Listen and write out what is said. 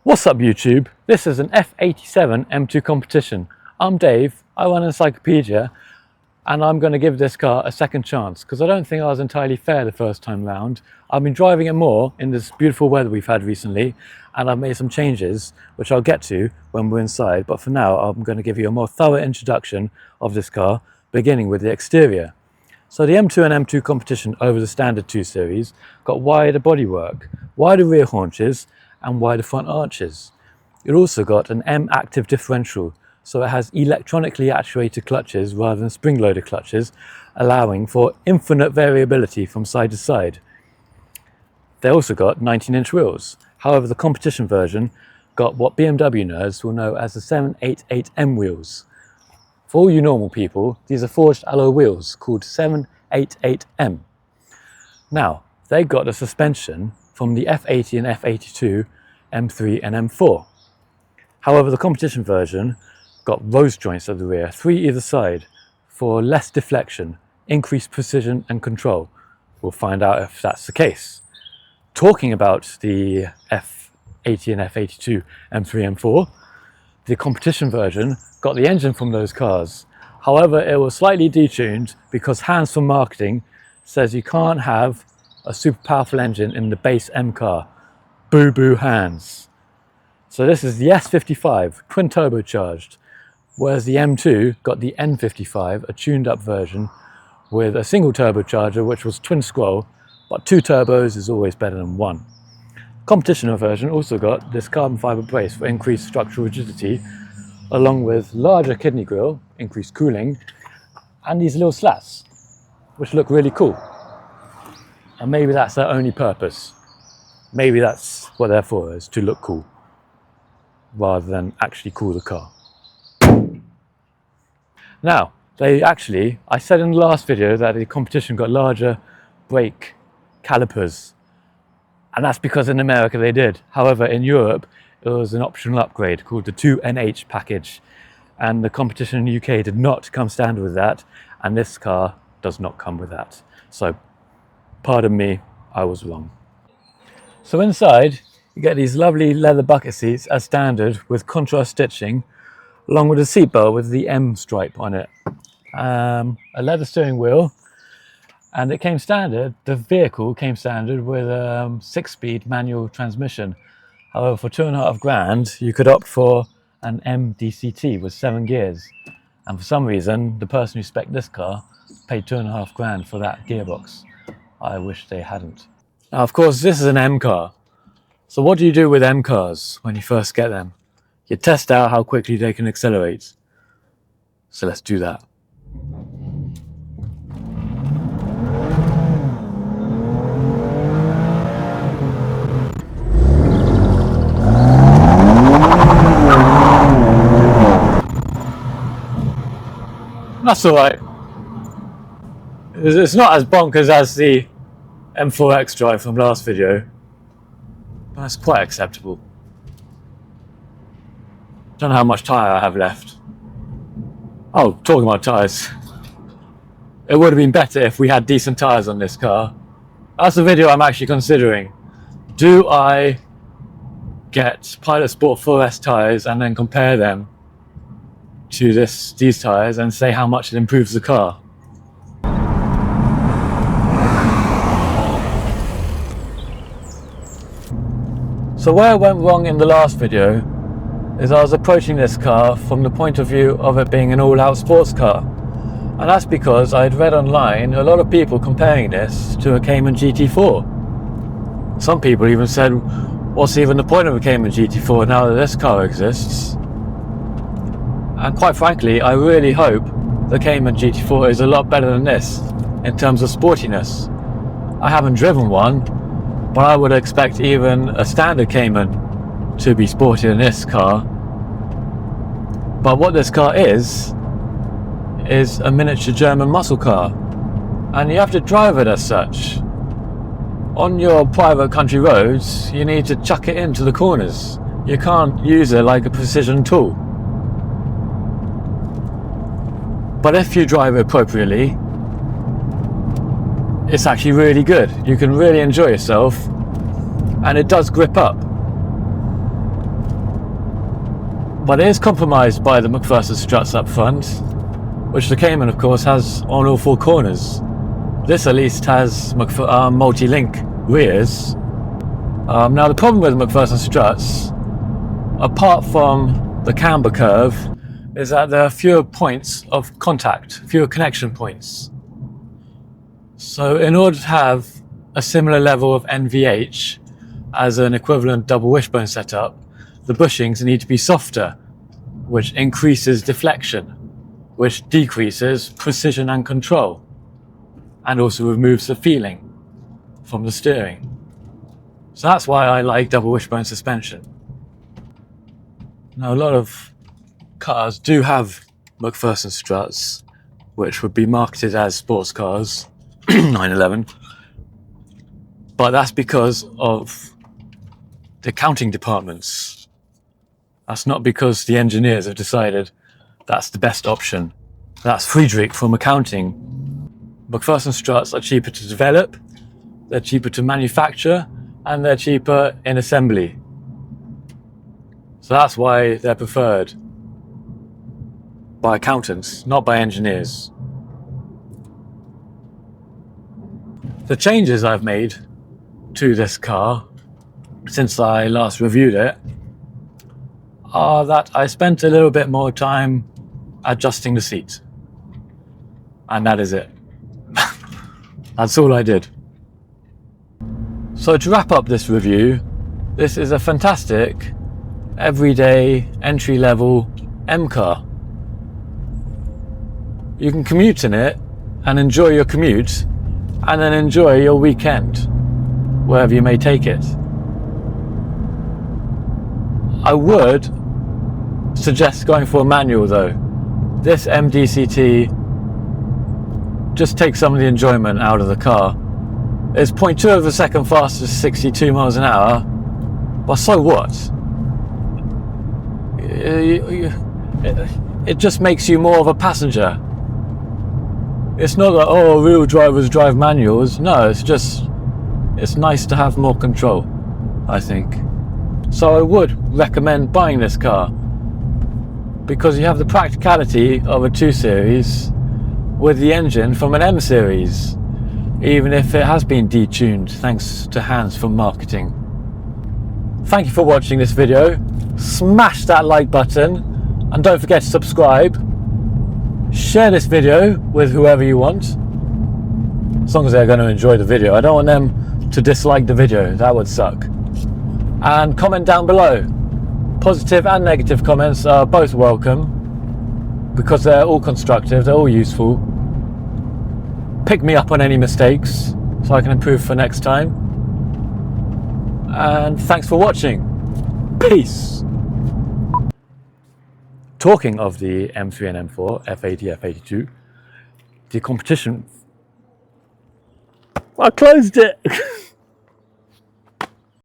What's up YouTube? This is an F87 M2 Competition. I'm Dave, I run encyCARpedia, and I'm going to give this car a second chance because I don't think I was entirely fair the first time round. I've been driving it more in this beautiful weather we've had recently, and I've made some changes which I'll get to when we're inside, but for now I'm going to give you a more thorough introduction of this car, beginning with the exterior. So the M2 and M2 Competition over the standard 2 Series got wider bodywork, wider rear haunches and wider front arches. It also got an M active differential, so it has electronically actuated clutches rather than spring-loaded clutches, allowing for infinite variability from side to side. They also got 19-inch wheels. However, the competition version got what BMW nerds will know as the 788M wheels. For all you normal people, these are forged alloy wheels called 788M. Now, they got a suspension from the F80 and F82, M3 and M4. However, the competition version got rose joints at the rear, 3 either side, for less deflection, increased precision and control. We'll find out if that's the case. Talking about the F80 and F82, M3, M4, the competition version got the engine from those cars. However, it was slightly detuned because Hands for Marketing says you can't have a super powerful engine in the base M car. Boo boo Hands. So this is the S55, twin turbocharged, whereas the M2 got the N55, a tuned up version with a single turbocharger which was twin scroll, but 2 turbos is always better than 1. Competition version also got this carbon fiber brace for increased structural rigidity, along with larger kidney grille, increased cooling, and these little slats, which look really cool. And maybe that's their only purpose. Maybe that's what they're for, is to look cool, rather than actually cool the car. Now, I said in the last video that the competition got larger brake calipers, and that's because in America they did. However, in Europe, it was an optional upgrade called the 2NH package, and the competition in the UK did not come standard with that, and this car does not come with that. So, pardon me, I was wrong. So inside, you get these lovely leather bucket seats as standard with contrast stitching, along with a seatbelt with the M stripe on it. A leather steering wheel, and it came standard, the vehicle came standard with a 6-speed manual transmission. However, for £2,500, you could opt for an MDCT with 7 gears. And for some reason, the person who spec'd this car paid £2,500 for that gearbox. I wish they hadn't. Now, of course, this is an M car. So what do you do with M cars when you first get them? You test out how quickly they can accelerate. So let's do that. That's alright. It's not as bonkers as the M4X drive from last video, but that's quite acceptable. Don't know how much tyre I have left. Oh, talking about tyres. It would have been better if we had decent tyres on this car. That's the video I'm actually considering. Do I get Pilot Sport 4S tyres and then compare them to these tyres and say how much it improves the car? So where I went wrong in the last video is I was approaching this car from the point of view of it being an all-out sports car. And that's because I had read online a lot of people comparing this to a Cayman GT4. Some people even said, what's even the point of a Cayman GT4 now that this car exists? And quite frankly, I really hope the Cayman GT4 is a lot better than this in terms of sportiness. I haven't driven one, but I would expect even a standard Cayman to be sportier than this car. But what this car is a miniature German muscle car, and you have to drive it as such. On your private country roads, you need to chuck it into the corners. You can't use it like a precision tool. But if you drive it appropriately, it's actually really good. You can really enjoy yourself, and it does grip up. but it is compromised by the McPherson struts up front, which the Cayman of course has on all four corners. This at least has multi-link rears. Now the problem with McPherson struts, apart from the camber curve, is that there are fewer points of contact, fewer connection points. So in order to have a similar level of NVH as an equivalent double wishbone setup, the bushings need to be softer, which increases deflection, which decreases precision and control, and also removes the feeling from the steering. So that's why I like double wishbone suspension. Now a lot of cars do have McPherson struts, which would be marketed as sports cars, 911, but that's because of the accounting departments. That's not because the engineers have decided that's the best option. That's Friedrich from accounting. McPherson struts are cheaper to develop, they're cheaper to manufacture, and they're cheaper in assembly. So that's why they're preferred by accountants, not by engineers. The changes I've made to this car since I last reviewed it are that I spent a little bit more time adjusting the seat. And that is it. That's all I did. So to wrap up this review, this is a fantastic, everyday, entry-level M car. You can commute in it and enjoy your commute, and then enjoy your weekend, wherever you may take it. I would suggest going for a manual though. This MDCT just takes some of the enjoyment out of the car. It's 0.2 of a second faster to 62 miles an hour, but so what? It just makes you more of a passenger. It's not that, oh, real drivers drive manuals. No, it's nice to have more control, I think. So I would recommend buying this car because you have the practicality of a 2 Series with the engine from an M Series, even if it has been detuned thanks to Hans from marketing. Thank you for watching this video. Smash that like button and don't forget to subscribe. Share this video with whoever you want, as long as they're going to enjoy the video. I don't want them to dislike the video, that would suck. And comment down below. Positive and negative comments are both welcome because they're all constructive, they're all useful. Pick me up on any mistakes so I can improve for next time. And thanks for watching. Peace. Talking of the M3 and M4, F80, F82, the competition. I closed it.